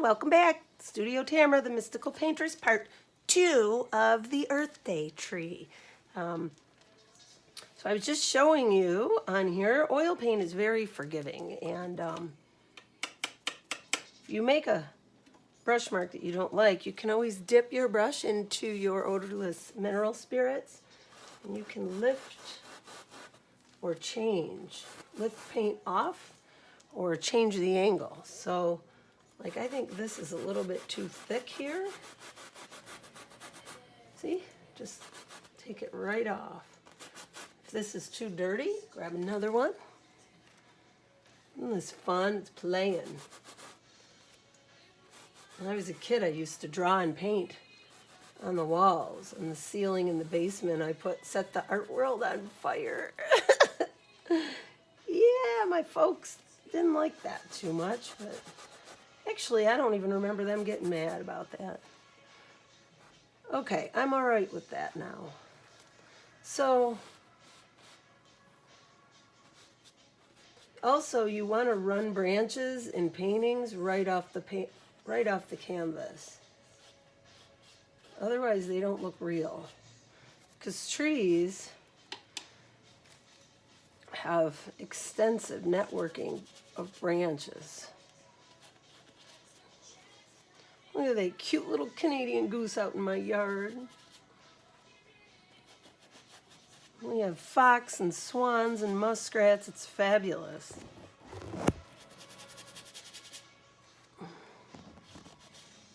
welcome back. Studio Tamera, the Mystical Paintress, part 2 of the Earth Day tree. So I was just showing you on here, oil paint is very forgiving. And if you make a brush mark that you don't like, you can always dip your brush into your odorless mineral spirits. And you can lift or change. Lift paint off or change the angle. So, like, I think this is a little bit too thick here. See? Just take it right off. If this is too dirty, grab another one. Isn't this fun? It's playing. When I was a kid, I used to draw and paint on the walls and the ceiling in the basement. I set the art world on fire. Yeah, my folks didn't like that too much, but actually, I don't even remember them getting mad about that. Okay, I'm all right with that now. So, also, you want to run branches in paintings right off the canvas. Otherwise, they don't look real. Because trees have extensive networking of branches. Look at that cute little Canadian goose out in my yard. We have fox and swans and muskrats. It's fabulous.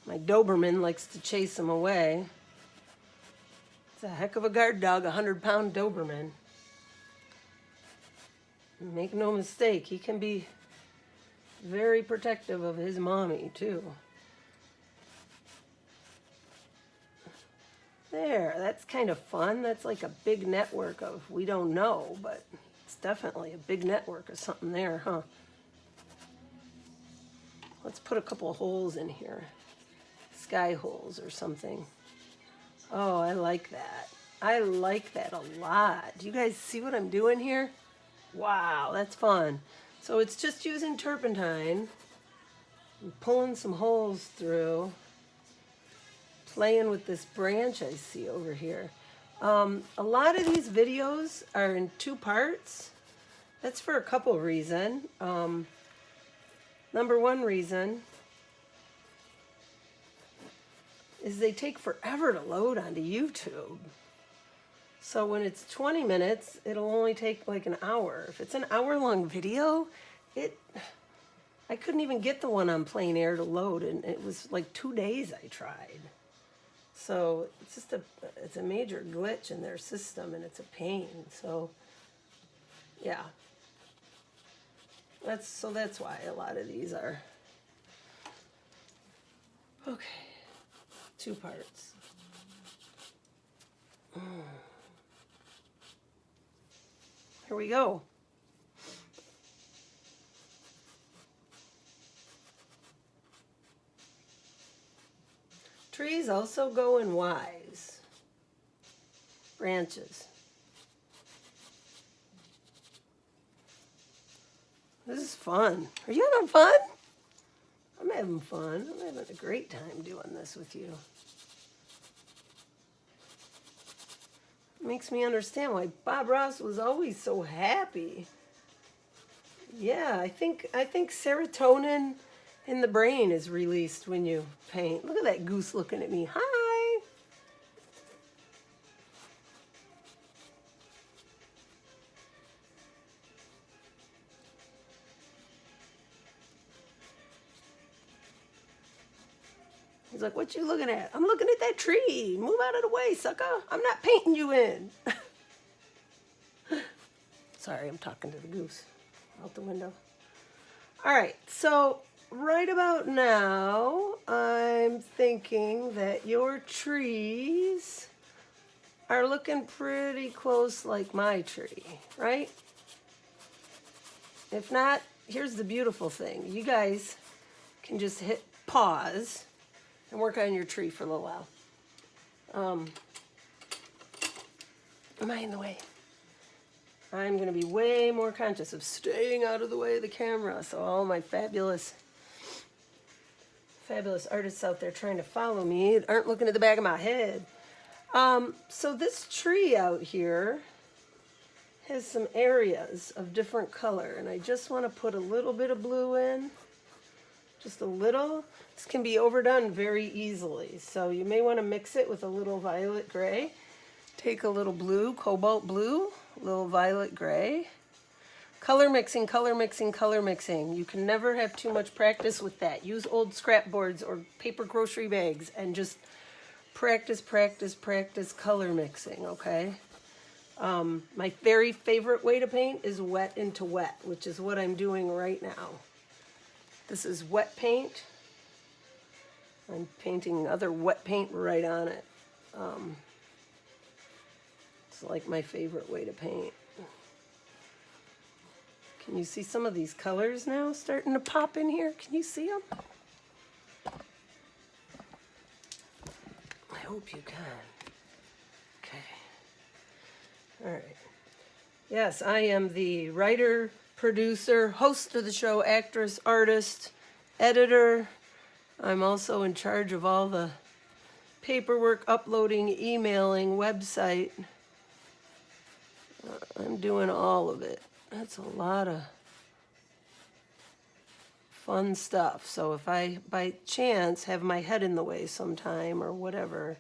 My Doberman likes to chase them away. It's a heck of a guard dog, a 100-pound Doberman. Make no mistake, he can be very protective of his mommy, too. There, that's kind of fun. That's like a big network of, we don't know, but it's definitely a big network of something there, huh? Let's put a couple of holes in here. Sky holes or something. Oh, I like that. I like that a lot. Do you guys see what I'm doing here? Wow, that's fun. So it's just using turpentine, and pulling some holes through, playing with this branch I see over here. A lot of these videos are in 2 parts. That's for a couple reasons. Number 1 reason is they take forever to load onto YouTube. So when it's 20 minutes, it'll only take like an hour. If it's an hour-long video, I couldn't even get the one on Plain Air to load, and it was like 2 days I tried. So it's just it's a major glitch in their system, and it's a pain. So yeah, that's why a lot of these are okay. 2 parts. Here we go. Trees also go in Ys. Branches. This is fun. Are you having fun? I'm having fun. I'm having a great time doing this with you. It makes me understand why Bob Ross was always so happy. Yeah, I think serotonin in the brain is released when you paint. Look at that goose looking at me. Hi. He's like, what you looking at? I'm looking at that tree. Move out of the way, sucker. I'm not painting you in. Sorry, I'm talking to the goose out the window. All right, so right about now, I'm thinking that your trees are looking pretty close like my tree, right? If not, here's the beautiful thing. You guys can just hit pause and work on your tree for a little while. Am I in the way? I'm going to be way more conscious of staying out of the way of the camera so all my fabulous fabulous artists out there trying to follow me aren't looking at the back of my head. So this tree out here has some areas of different color, and I just want to put a little bit of blue in, just a little. This can be overdone very easily, so you may want to mix it with a little violet gray. Take a little blue, cobalt blue, a little violet gray. Color mixing, color mixing, color mixing. You can never have too much practice with that. Use old scrap boards or paper grocery bags and just practice, practice, practice color mixing, okay? My very favorite way to paint is wet into wet, which is what I'm doing right now. This is wet paint. I'm painting other wet paint right on it. It's like my favorite way to paint. Can you see some of these colors now starting to pop in here? Can you see them? I hope you can. Okay. All right. Yes, I am the writer, producer, host of the show, actress, artist, editor. I'm also in charge of all the paperwork, uploading, emailing, website. I'm doing all of it. That's a lot of fun stuff. So if I, by chance, have my head in the way sometime or whatever,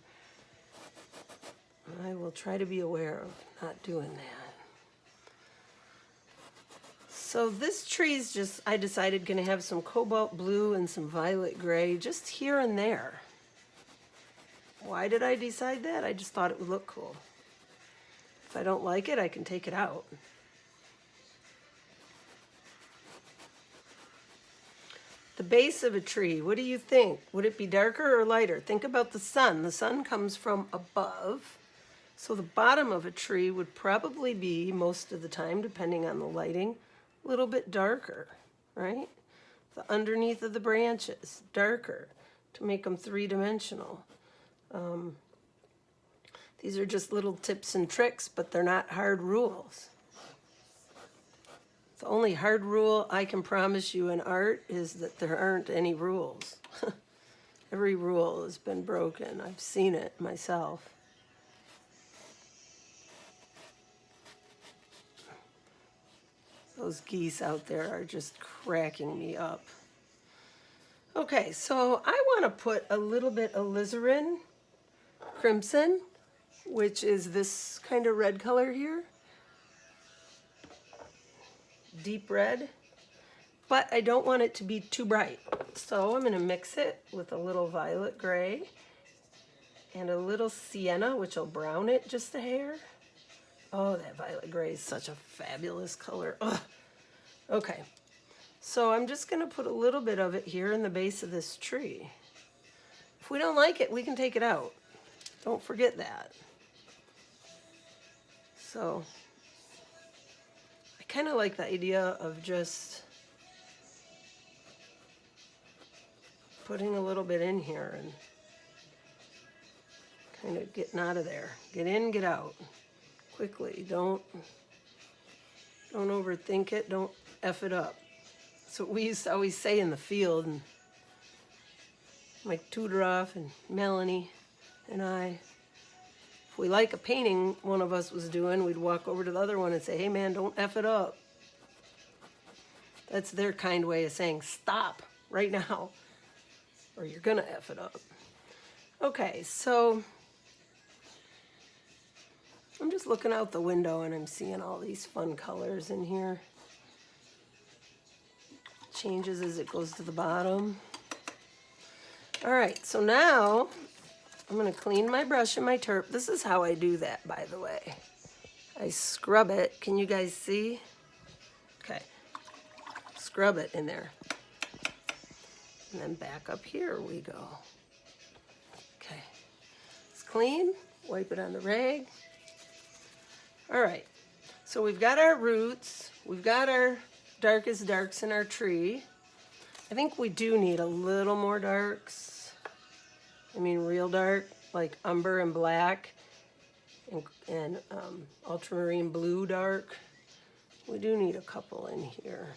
I will try to be aware of not doing that. So this tree's just, I decided, going to have some cobalt blue and some violet gray just here and there. Why did I decide that? I just thought it would look cool. If I don't like it, I can take it out. The base of a tree, what do you think? Would it be darker or lighter? Think about the sun. The sun comes from above. So the bottom of a tree would probably be, most of the time, depending on the lighting, a little bit darker, right? The underneath of the branches, darker, to make them three-dimensional. These are just little tips and tricks, but they're not hard rules. The only hard rule I can promise you in art is that there aren't any rules. Every rule has been broken. I've seen it myself. Those geese out there are just cracking me up. Okay, so I want to put a little bit of alizarin crimson, which is this kind of red color here. Deep red, but I don't want it to be too bright. So I'm going to mix it with a little violet gray and a little sienna, which will brown it just a hair. Oh, that violet gray is such a fabulous color. Ugh. Okay, so I'm just going to put a little bit of it here in the base of this tree. If we don't like it, we can take it out. Don't forget that. So I kind of like the idea of just putting a little bit in here and kind of getting out of there. Get in, get out quickly. Don't overthink it. Don't F it up. That's what we used to always say in the field. And Mike Tudoroff and Melanie and I, if we like a painting one of us was doing, we'd walk over to the other one and say, hey man, don't F it up. That's their kind way of saying stop right now or you're gonna F it up. Okay, so I'm just looking out the window and I'm seeing all these fun colors in here. Changes as it goes to the bottom. All right, so now I'm going to clean my brush and my turp. This is how I do that, by the way. I scrub it. Can you guys see? Okay. Scrub it in there. And then back up here we go. Okay. It's clean. Wipe it on the rag. All right. So we've got our roots. We've got our darkest darks in our tree. I think we do need a little more darks. I mean real dark, like umber and black and ultramarine blue dark. We do need a couple in here.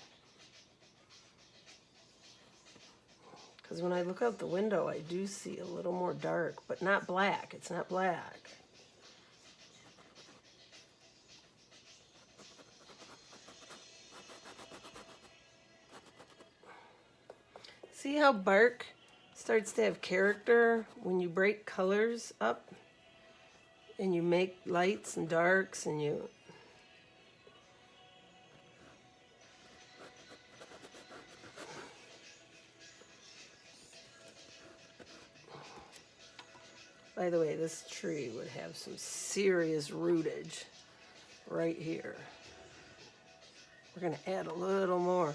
Because when I look out the window, I do see a little more dark, but not black. It's not black. See how bark starts to have character when you break colors up and you make lights and darks and you... By the way, this tree would have some serious rootage right here. We're going to add a little more.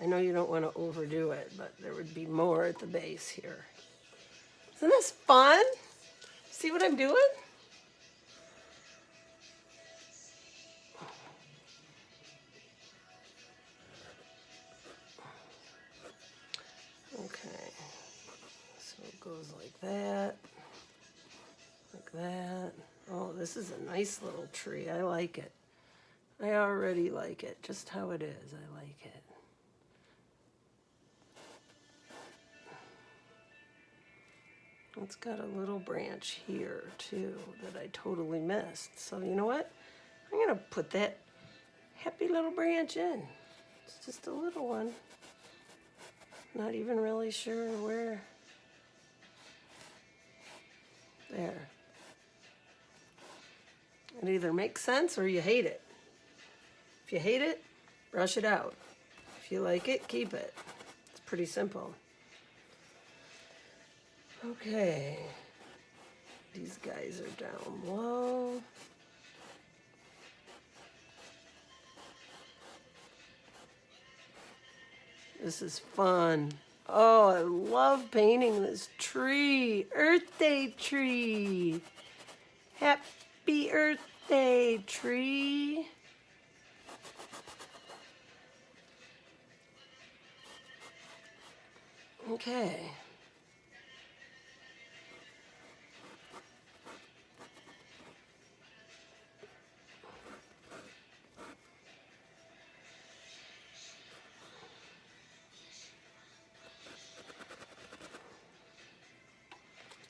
I know you don't want to overdo it, but there would be more at the base here. Isn't this fun? See what I'm doing? Okay, so it goes like that, like that. Oh, this is a nice little tree. I like it. I already like it, just how it is. I like it. It's got a little branch here, too, that I totally missed. So you know what? I'm going to put that happy little branch in. It's just a little one. Not even really sure where. There. It either makes sense or you hate it. If you hate it, brush it out. If you like it, keep it. It's pretty simple. Okay. These guys are down low. This is fun. Oh, I love painting this tree. Earth Day tree. Happy Earth Day tree. Okay.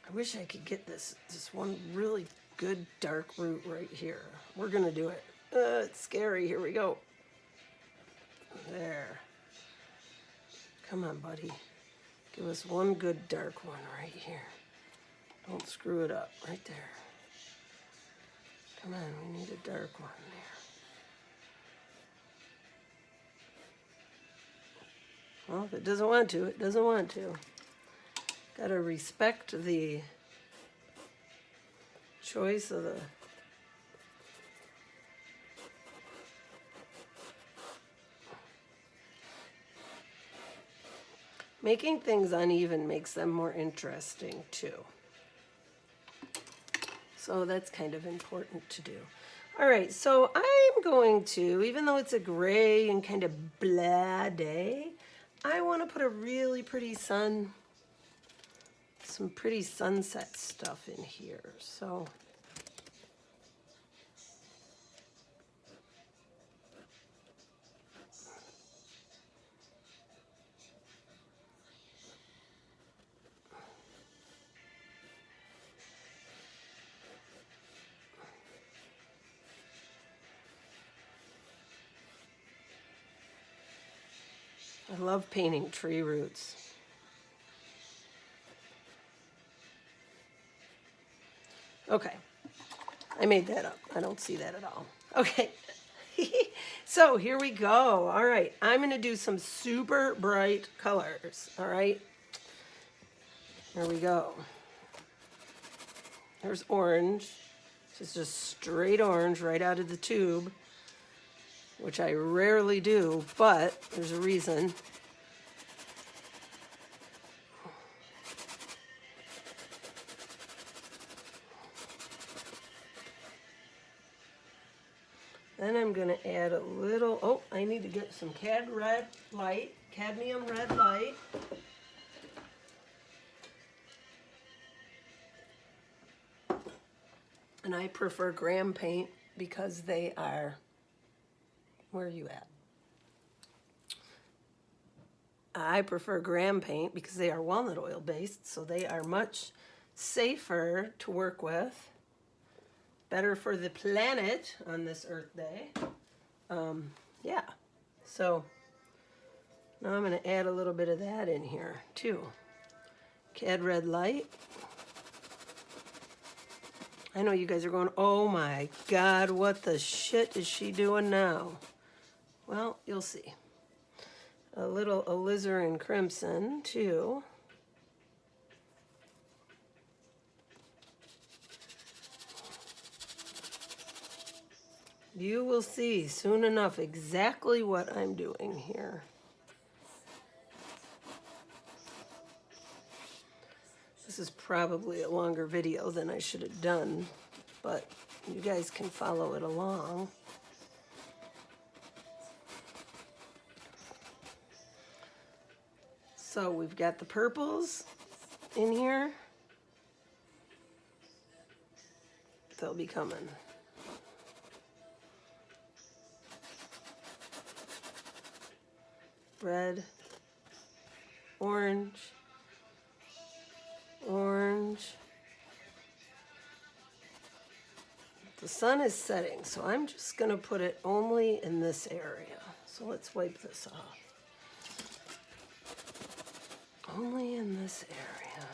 I wish I could get this one really good dark root right here. We're gonna do it. It's scary. Here we go. There. Come on, buddy. Give us one good dark one right here. Don't screw it up. Right there. Come on, we need a dark one there. Well, if it doesn't want to, it doesn't want to. Gotta respect the choice of the... Making things uneven makes them more interesting too. So that's kind of important to do. All right, so I'm going to, even though it's a gray and kind of blah day, I want to put a really pretty some pretty sunset stuff in here. So I love painting tree roots. Okay, I made that up. I don't see that at all. Okay, so here we go. All right, I'm gonna do some super bright colors, all right? Here we go. There's orange. This is just straight orange right out of the tube, which I rarely do, but there's a reason. Then I'm going to add a little, oh, I need to get some cadmium red light. And I prefer gram paint because they are, where are you at? I prefer graham paint because they are walnut oil based, so they are much safer to work with. Better for the planet on this Earth Day. Yeah, so now I'm going to add a little bit of that in here too. Cad Red Light. I know you guys are going, oh my God, what the shit is she doing now? Well, you'll see. A little alizarin crimson too. You will see soon enough exactly what I'm doing here. This is probably a longer video than I should have done, but you guys can follow it along. So we've got the purples in here. They'll be coming. Red, orange, orange. The sun is setting, so I'm just going to put it only in this area. So let's wipe this off. Only in this area.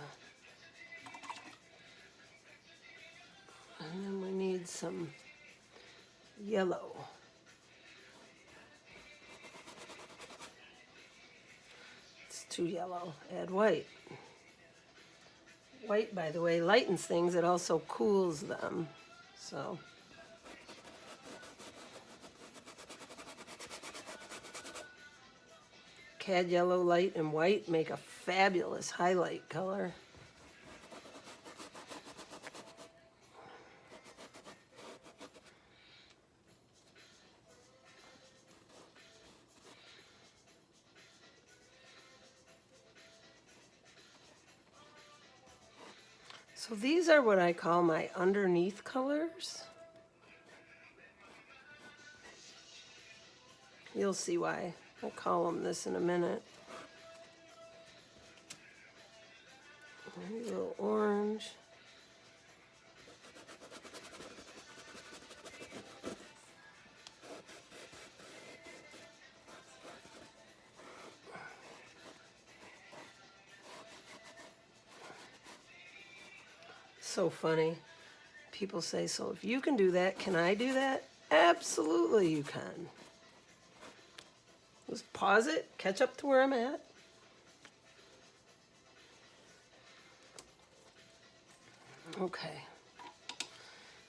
And then we need some yellow. It's too yellow. Add white. White, by the way, lightens things. It also cools them. So Cad Yellow Light and white make a fabulous highlight color. So these are what I call my underneath colors. You'll see why. I'll call them this in a minute. A little orange. So funny. People say, so if you can do that, can I do that? Absolutely you can. Just pause it, catch up to where I'm at. Okay.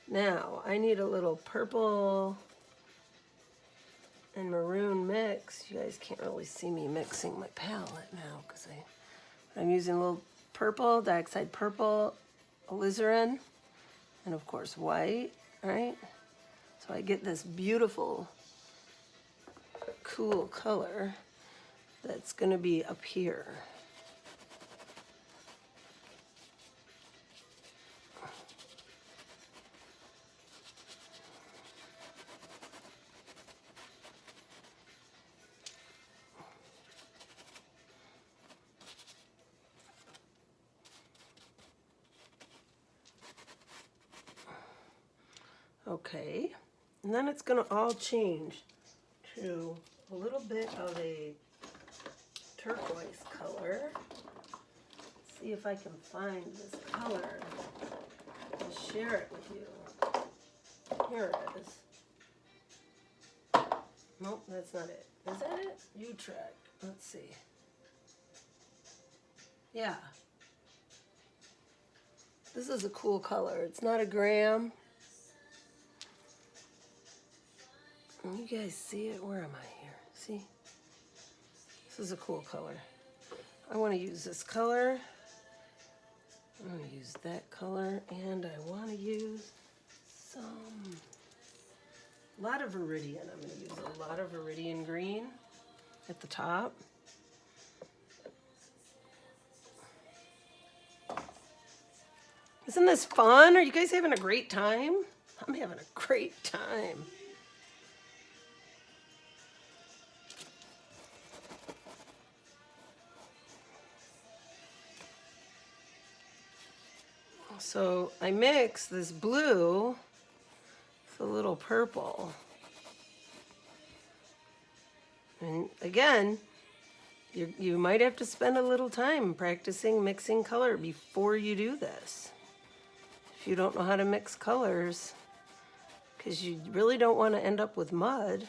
Now, I need a little purple and maroon mix. You guys can't really see me mixing my palette now because I'm using a little purple, dioxide purple, alizarin, and of course white, right? So I get this beautiful, cool color that's going to be up here. Okay, and then it's going to all change to a little bit of a turquoise color. Let's see if I can find this color and share it with you. Here it is. Nope, that's not it. Is that it? Utrecht. Let's see. Yeah. This is a cool color. It's not a gram. You guys see it? Where am I here? See? This is a cool color. I want to use this color. I'm going to use that color. And I want to use a lot of Viridian. I'm going to use a lot of Viridian green at the top. Isn't this fun? Are you guys having a great time? I'm having a great time. So I mix this blue with a little purple. And again, you might have to spend a little time practicing mixing color before you do this. If you don't know how to mix colors, because you really don't want to end up with mud,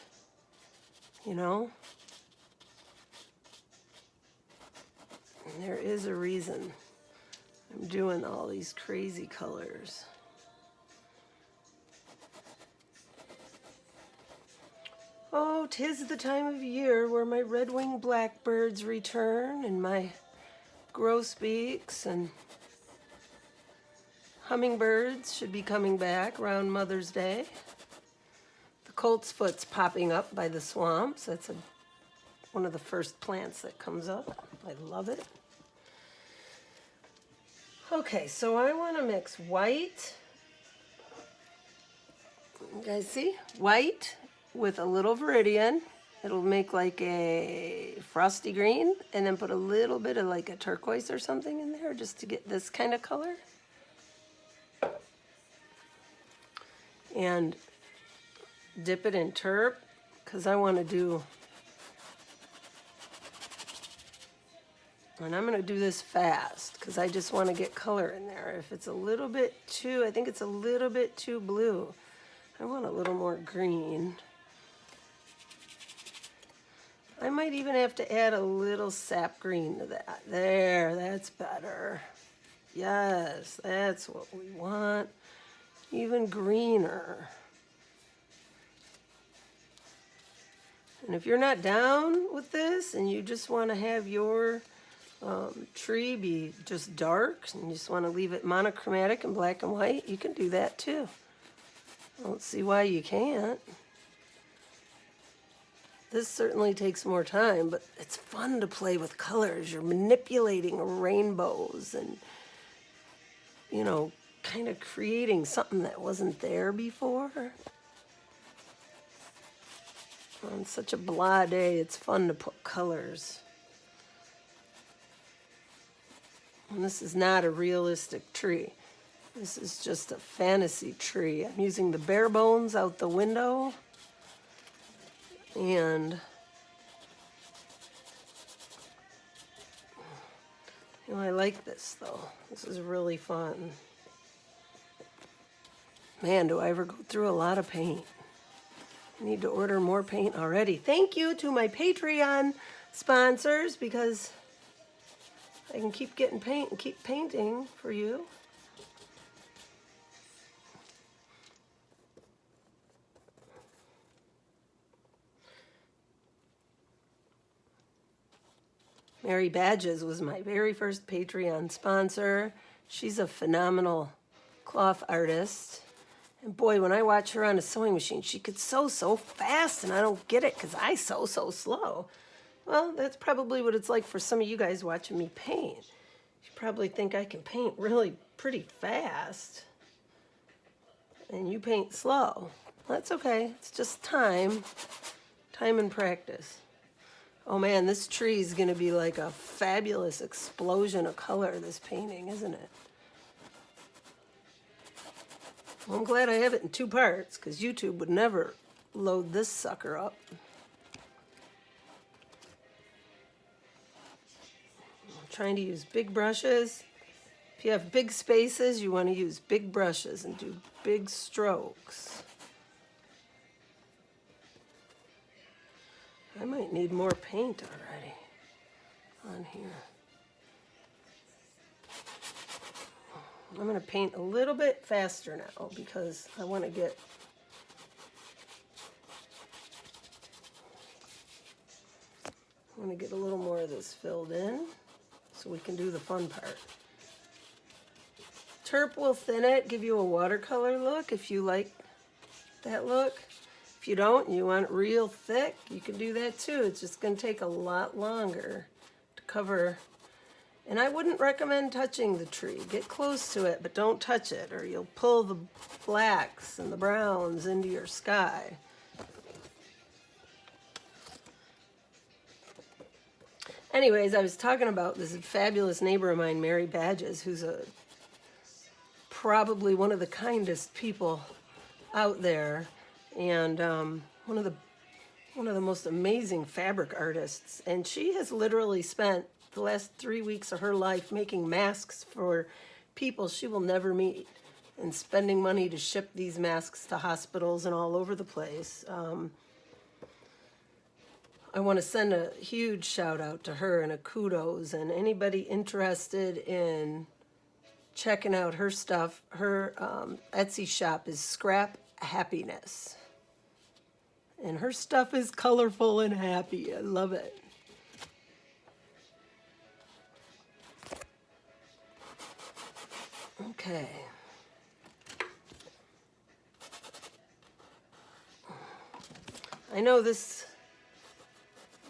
you know? And there is a reason I'm doing all these crazy colors. Oh, 'tis the time of year where my red-winged blackbirds return and my grosbeaks and hummingbirds should be coming back around Mother's Day. The coltsfoot's popping up by the swamps. That's one of the first plants that comes up. I love it. Okay, so I want to mix white. You guys see? White with a little viridian. It'll make like a frosty green, and then put a little bit of like a turquoise or something in there just to get this kind of color. And dip it in turp because I want to do, and I'm going to do this fast because I just want to get color in there. If it's a little bit too, I think it's a little bit too blue. I want a little more green. I might even have to add a little sap green to that. There, that's better. Yes, that's what we want. Even greener. And if you're not down with this and you just want to have your tree be just dark and you just want to leave it monochromatic and black and white, you can do that too. I don't see why you can't. This certainly takes more time, but it's fun to play with colors. You're manipulating rainbows and, you know, kind of creating something that wasn't there before. On such a blah day, it's fun to put colors. And this is not a realistic tree. This is just a fantasy tree. I'm using the bare bones out the window. And you know, I like this though. This is really fun. Man, do I ever go through a lot of paint. I need to order more paint already. Thank you to my Patreon sponsors because I can keep getting paint and keep painting for you. Mary Badges was my very first Patreon sponsor. She's a phenomenal cloth artist. And boy, when I watch her on a sewing machine, she could sew so fast, and I don't get it because I sew so slow. Well, that's probably what it's like for some of you guys watching me paint. You probably think I can paint really pretty fast, and you paint slow. That's okay. It's just time and practice. Oh man, this tree is going to be like a fabulous explosion of color, this painting, isn't it? Well, I'm glad I have it in 2 parts because YouTube would never load this sucker up. I'm trying to use big brushes. If you have big spaces, you want to use big brushes and do big strokes. I might need more paint already on here. I'm going to paint a little bit faster now because I want to get a little more of this filled in so we can do the fun part. Turp will thin it, give you a watercolor look if you like that look. If you don't, you want it real thick, you can do that too. It's just going to take a lot longer to cover. And I wouldn't recommend touching the tree. Get close to it, but don't touch it, or you'll pull the blacks and the browns into your sky. Anyways, I was talking about this fabulous neighbor of mine, Mary Badges, who's a probably one of the kindest people out there, and one of the most amazing fabric artists. And she has literally spent the last 3 weeks of her life making masks for people she will never meet, and spending money to ship these masks to hospitals and all over the place. I want to send a huge shout out to her and a kudos, and anybody interested in checking out her stuff. Her Etsy shop is Scrap Happiness, and her stuff is colorful and happy. I love it. Okay. I know this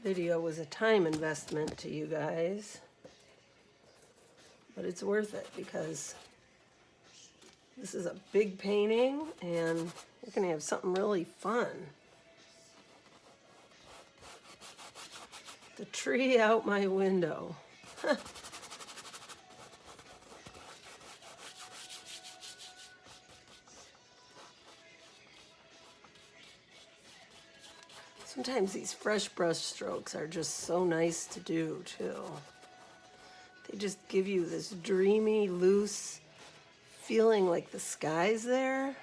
video was a time investment to you guys, but it's worth it because this is a big painting and you're going to have something really fun. The tree out my window. Sometimes these fresh brush strokes are just so nice to do, too. They just give you this dreamy, loose feeling like the sky's there.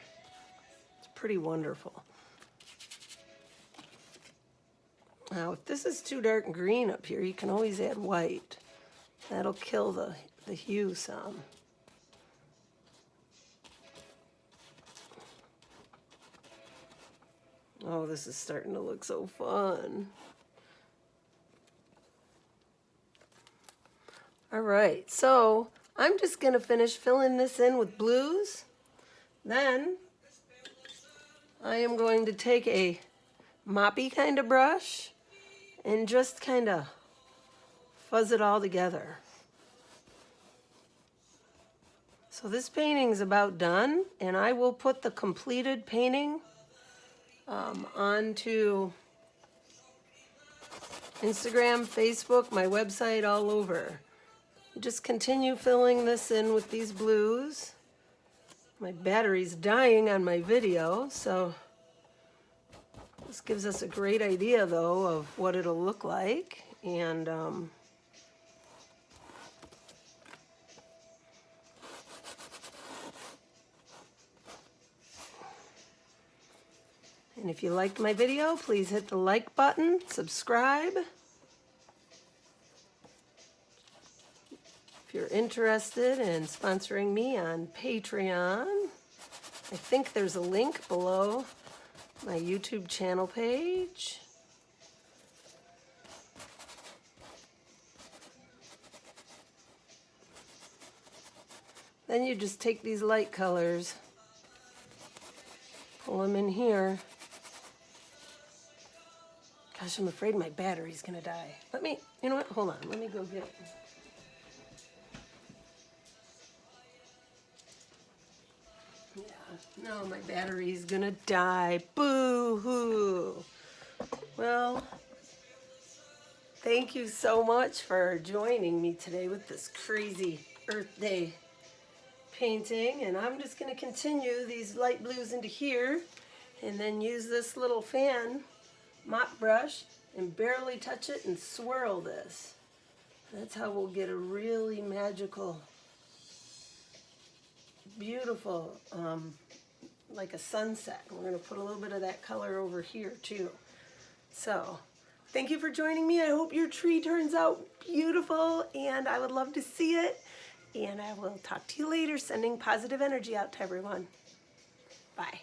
It's pretty wonderful. Now, if this is too dark green up here, you can always add white. That'll kill the hue some. Oh, this is starting to look so fun. All right, so I'm just going to finish filling this in with blues. Then I am going to take a moppy kind of brush and just kind of fuzz it all together. So this painting's about done, and I will put the completed painting onto Instagram, Facebook, my website, all over. Just continue filling this in with these blues. My battery's dying on my video, so this gives us a great idea, though, of what it'll look like. And if you liked my video, please hit the like button, subscribe. If you're interested in sponsoring me on Patreon, I think there's a link below my YouTube channel page. Then you just take these light colors, pull them in here. Gosh, I'm afraid my battery's gonna die. You know what, hold on, let me go get it. Yeah, no, my battery's gonna die, boo-hoo. Well, thank you so much for joining me today with this crazy Earth Day painting, and I'm just gonna continue these light blues into here and then use this little fan mop brush and barely touch it and swirl this. That's how we'll get a really magical, beautiful, like a sunset. We're going to put a little bit of that color over here too. So, thank you for joining me. I hope your tree turns out beautiful, and I would love to see it. And I will talk to you later, sending positive energy out to everyone. Bye.